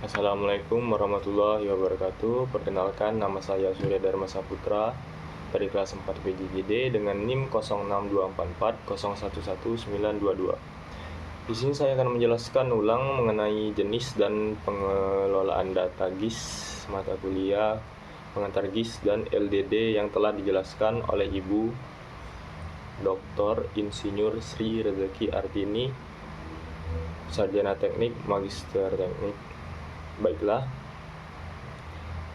Assalamualaikum warahmatullahi wabarakatuh. Perkenalkan, nama saya Surya Dharma Saputra dari kelas 4 PJJD dengan NIM 0624011922. Di sini saya akan menjelaskan ulang mengenai jenis dan pengelolaan data GIS mata kuliah pengantar GIS dan LDD yang telah dijelaskan oleh Ibu Dr. Insinyur Sri Rezeki Artini, Sarjana Teknik, Magister Teknik. Baiklah,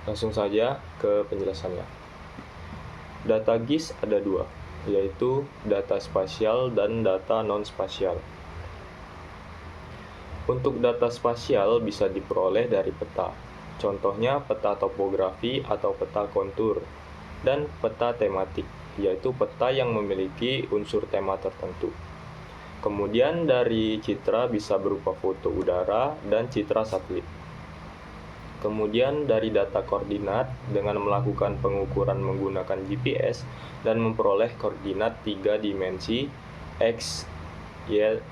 langsung saja ke penjelasannya. Data GIS ada dua, yaitu data spasial dan data non-spasial. Untuk data spasial bisa diperoleh dari peta, contohnya peta topografi atau peta kontur, dan peta tematik, yaitu peta yang memiliki unsur tema tertentu. Kemudian dari citra bisa berupa foto udara dan citra satelit. Kemudian dari data koordinat dengan melakukan pengukuran menggunakan GPS dan memperoleh koordinat 3 dimensi X, Y,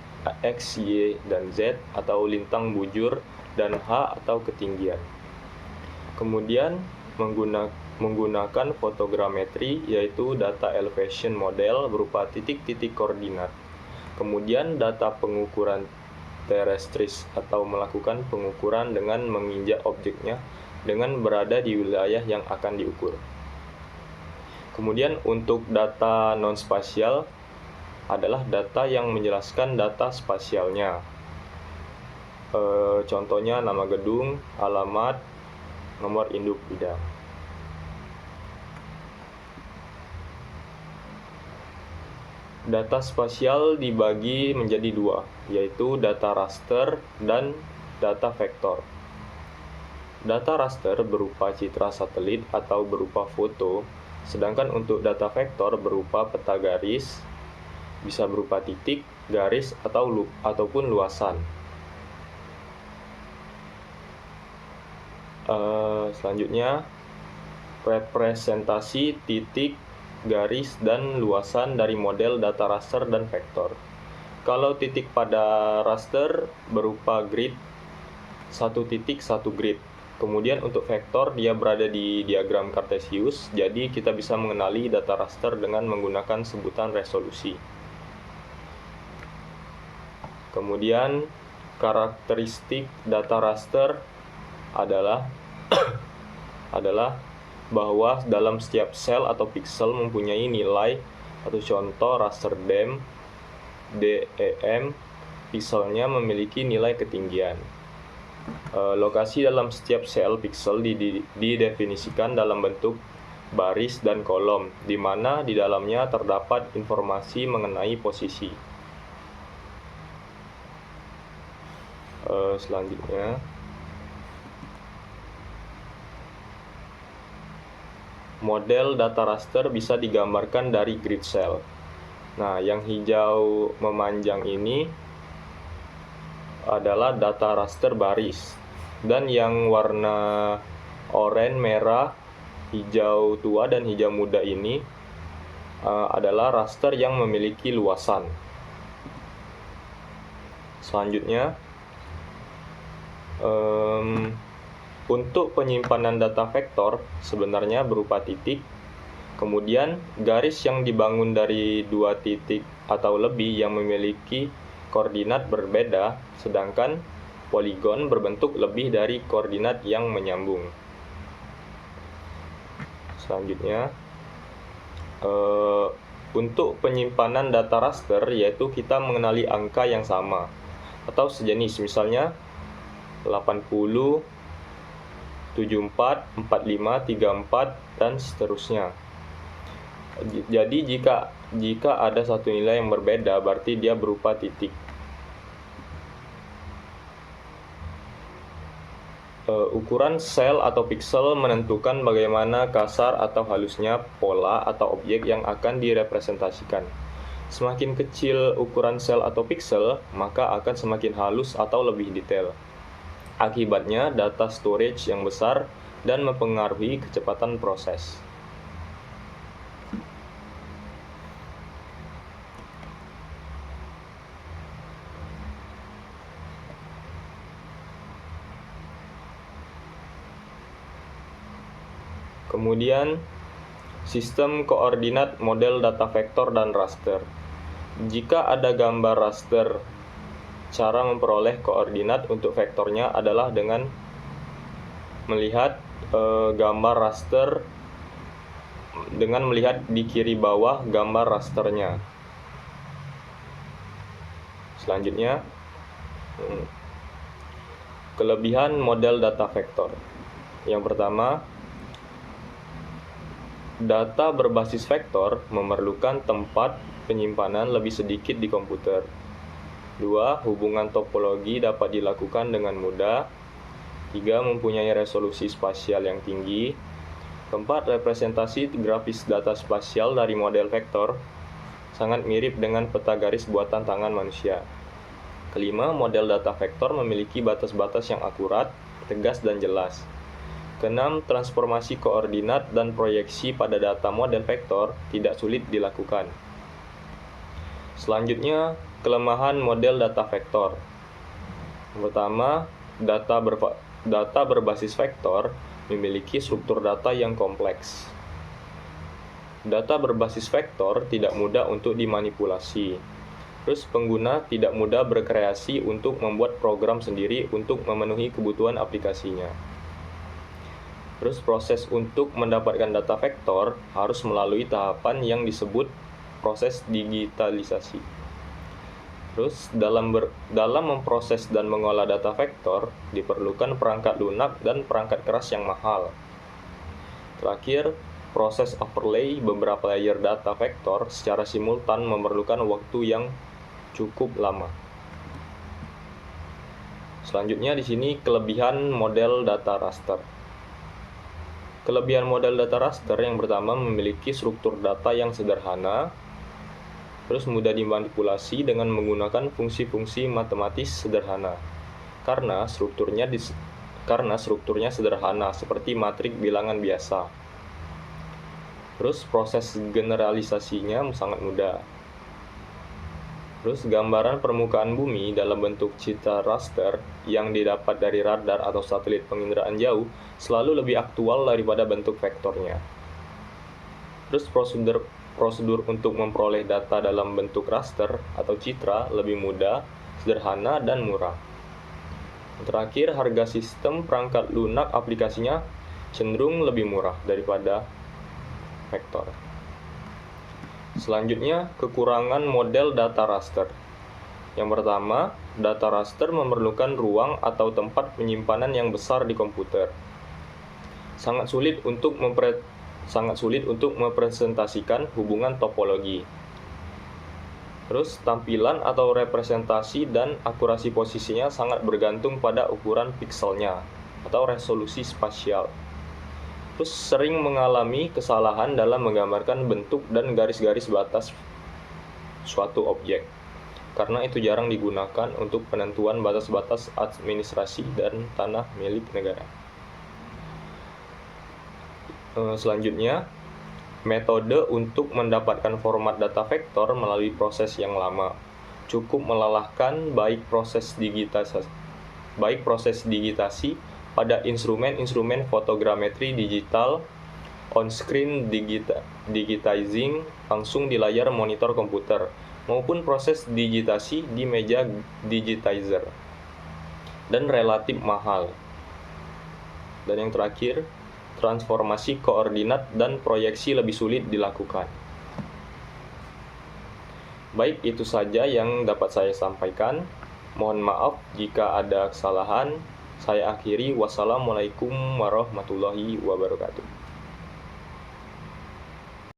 dan Z atau lintang bujur dan H atau ketinggian. Kemudian menggunakan fotogrametri yaitu data elevation model berupa titik-titik koordinat. Kemudian data pengukuran terrestris atau melakukan pengukuran dengan menginjak objeknya dengan berada di wilayah yang akan diukur. Kemudian untuk data non-spasial adalah data yang menjelaskan data spasialnya. Contohnya nama gedung, alamat, nomor induk bidang. Data spasial dibagi menjadi dua, yaitu data raster dan data vektor. Data raster berupa citra satelit atau berupa foto, sedangkan untuk data vektor berupa peta garis, bisa berupa titik, garis, ataupun luasan. Selanjutnya, representasi titik, garis, dan luasan dari model data raster dan vektor. Kalau titik pada raster berupa grid, satu titik satu grid. Kemudian untuk vektor dia berada di diagram Cartesius, jadi kita bisa mengenali data raster dengan menggunakan sebutan resolusi. Kemudian karakteristik data raster adalah bahwa dalam setiap sel atau pixel mempunyai nilai, atau contoh raster DEM, pixelnya memiliki nilai ketinggian. Lokasi dalam setiap sel pixel didefinisikan dalam bentuk baris dan kolom, di mana di dalamnya terdapat informasi mengenai posisi. Selanjutnya, model data raster bisa digambarkan dari grid cell. Nah, yang hijau memanjang ini adalah data raster baris, dan yang warna oranye, merah, hijau tua, dan hijau muda ini adalah raster yang memiliki luasan. Selanjutnya, untuk penyimpanan data vektor sebenarnya berupa titik, kemudian garis yang dibangun dari dua titik atau lebih yang memiliki koordinat berbeda, sedangkan poligon berbentuk lebih dari koordinat yang menyambung. Selanjutnya, untuk penyimpanan data raster yaitu kita mengenali angka yang sama atau sejenis, misalnya 80, 74, 45, 34, dan seterusnya. Jadi jika ada satu nilai yang berbeda, berarti dia berupa titik. Ukuran sel atau pixel menentukan bagaimana kasar atau halusnya pola atau objek yang akan direpresentasikan. Semakin kecil ukuran sel atau pixel, maka akan semakin halus atau lebih detail. Akibatnya, data storage yang besar dan mempengaruhi kecepatan proses. Kemudian sistem koordinat model data vektor dan raster. Jika ada gambar raster, cara memperoleh koordinat untuk vektornya adalah dengan melihat gambar raster dengan melihat di kiri bawah gambar rasternya. Selanjutnya, kelebihan model data vektor. Yang pertama, data berbasis vektor memerlukan tempat penyimpanan lebih sedikit di komputer. 2. Hubungan topologi dapat dilakukan dengan mudah. 3. Mempunyai resolusi spasial yang tinggi. 4. Representasi grafis data spasial dari model vektor sangat mirip dengan peta garis buatan tangan manusia. 5. Model data vektor memiliki batas-batas yang akurat, tegas, dan jelas. 6. Transformasi koordinat dan proyeksi pada data model vektor tidak sulit dilakukan. Selanjutnya, kelemahan model data vektor. Yang pertama, data berbasis vektor memiliki struktur data yang kompleks. Data berbasis vektor tidak mudah untuk dimanipulasi. Terus pengguna tidak mudah berkreasi untuk membuat program sendiri untuk memenuhi kebutuhan aplikasinya. Terus proses untuk mendapatkan data vektor harus melalui tahapan yang disebut proses digitalisasi. Terus dalam memproses dan mengolah data vektor diperlukan perangkat lunak dan perangkat keras yang mahal. Terakhir, proses overlay beberapa layer data vektor secara simultan memerlukan waktu yang cukup lama. Selanjutnya di sini kelebihan model data raster. Kelebihan model data raster yang pertama memiliki struktur data yang sederhana, terus mudah dimanipulasi dengan menggunakan fungsi-fungsi matematis sederhana. Karena strukturnya sederhana seperti matrik bilangan biasa. Terus proses generalisasinya sangat mudah. Terus gambaran permukaan bumi dalam bentuk citra raster yang didapat dari radar atau satelit penginderaan jauh selalu lebih aktual daripada bentuk vektornya. Terus prosedur untuk memperoleh data dalam bentuk raster atau citra lebih mudah, sederhana, dan murah. Terakhir, harga sistem perangkat lunak aplikasinya cenderung lebih murah daripada vektor. Selanjutnya, kekurangan model data raster. Yang pertama, data raster memerlukan ruang atau tempat penyimpanan yang besar di komputer. Sangat sulit untuk mempresentasikan hubungan topologi. Terus, tampilan atau representasi dan akurasi posisinya sangat bergantung pada ukuran pikselnya atau resolusi spasial. Terus sering mengalami kesalahan dalam menggambarkan bentuk dan garis-garis batas suatu objek, karena itu jarang digunakan untuk penentuan batas-batas administrasi dan tanah milik negara. Selanjutnya, metode untuk mendapatkan format data vektor melalui proses yang lama cukup melelahkan, baik proses digitasi pada instrumen-instrumen fotogrametri digital, on-screen digitizing langsung di layar monitor komputer, maupun proses digitasi di meja digitizer, dan relatif mahal. Dan yang terakhir, transformasi koordinat dan proyeksi lebih sulit dilakukan. Baik, itu saja yang dapat saya sampaikan. Mohon maaf jika ada kesalahan. Saya akhiri. Wassalamualaikum warahmatullahi wabarakatuh.